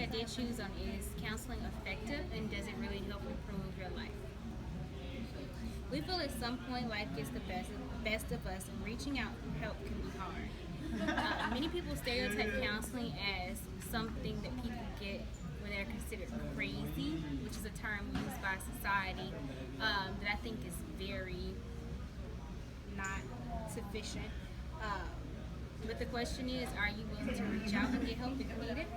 I did choose on is counseling effective, and does it really help improve your life? We feel at some point life gets the best of us, and reaching out for help can be hard. Many people stereotype counseling as something that people get when they're considered crazy, which is a term used by society that I think is very not sufficient. But the question is, are you willing to reach out and get help if needed?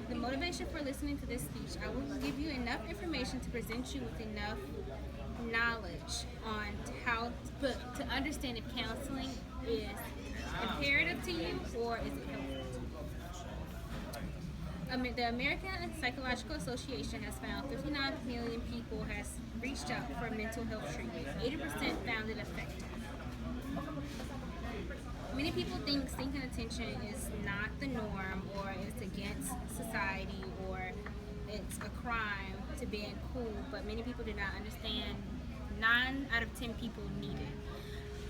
The motivation for listening to this speech, I will give you enough information to present you with enough knowledge on how to understand if counseling is imperative to you or is it helpful. The American Psychological Association has found 59 million people has reached out for mental health treatment. 80% found it effective. Many people think seeking attention is not the norm, or it's against society, or it's a crime to being cool, but many people do not understand 9 out of 10 people need it.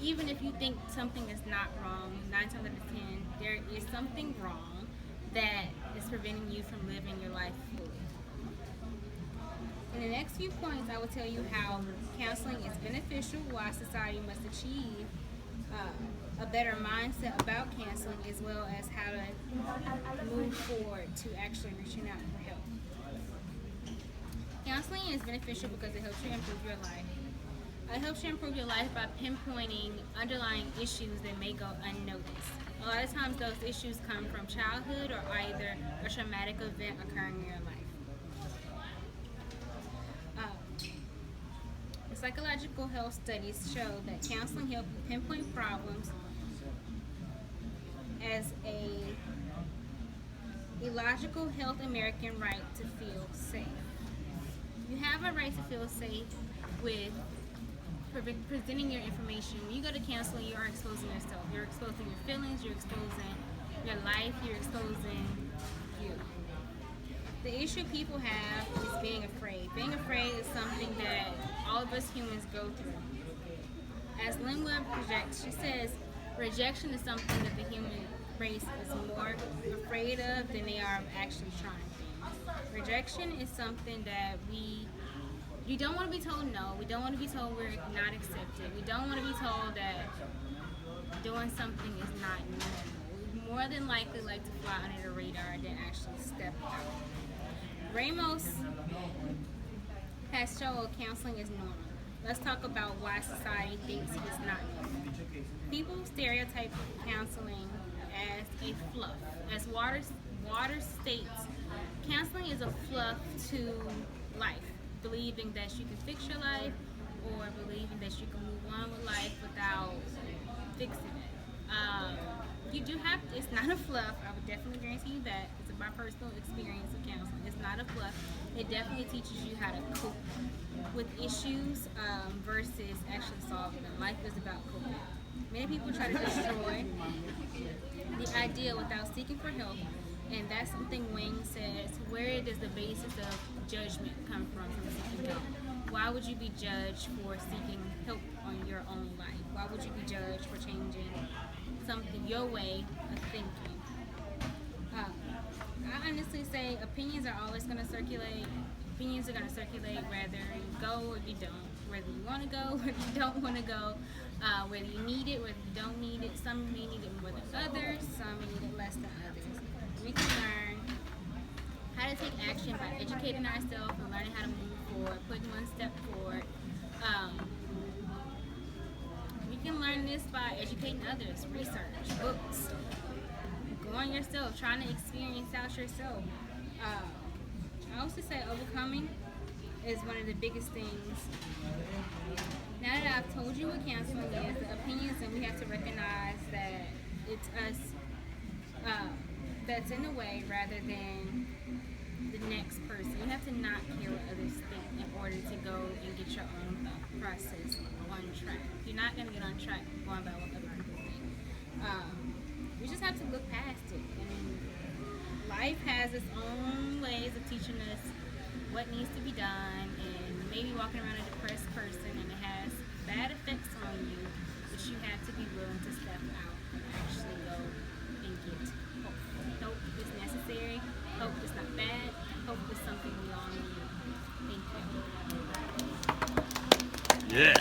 Even if you think something is not wrong, 9 times out of 10, there is something wrong that is preventing you from living your life fully. In the next few points, I will tell you how counseling is beneficial, why society must achieve a better mindset about counseling, as well as how to move forward to actually reaching out for help. Counseling is beneficial because it helps you improve your life. It helps you improve your life by pinpointing underlying issues that may go unnoticed. A lot of times those issues come from childhood or either a traumatic event occurring in your life. Psychological health studies show that counseling helps you pinpoint problems as a logical health American right to feel safe. You have a right to feel safe with presenting your information. When you go to counseling, you are exposing yourself. You're exposing your feelings, you're exposing your life, you're exposing you. The issue people have is being afraid. Being afraid is something that all of us humans go through. As Lynn Webb projects, she says rejection is something that the human race is more afraid of than they are of actually trying things. Rejection is something that we don't want to be told no. We don't want to be told we're not accepted. We don't want to be told that doing something is not normal. We more than likely like to fly under the radar than actually step out. Ramos has shown counseling is normal. Let's talk about why society thinks it's not normal. People stereotype counseling as a fluff. As Waters states, counseling is a fluff to life, believing that you can fix your life or believing that you can move on with life without fixing it. You do have to, it's not a fluff. I would definitely guarantee you that. It's my personal experience of counseling. It's not a fluff. It definitely teaches you how to cope with issues versus actually solving them. Life is about coping. Many people try to destroy the idea without seeking for help, and that's something Wing says. Where does the basis of judgment come from seeking help? Why would you be judged for seeking help on your own life? Why would you be judged for changing something, your way of thinking? I honestly say opinions are always going to circulate. Opinions are going to circulate whether you go or you don't, whether you want to go or you don't want to go, whether you need it, whether you don't need it. Some may need it more than others, some may need it less than others. We can learn how to take action by educating ourselves and learning how to move forward, putting one step forward. We can learn this by educating others, research, books, going yourself, trying to experience out yourself. I also say overcoming is one of the biggest things. Now that I've told you what counseling is, the opinions, and we have to recognize that it's us that's in the way rather than the next person. You have to not care what others think in order to go and get your own thought process on track. You're not going to get on track going by what other people think. We just have to look past it. And life has its own ways of teaching us what needs to be done, and maybe walking around a depressed person and it has bad effects on you, but you have to be willing to step out and actually go and get hope. Hope is necessary. Hope is not bad. Yeah.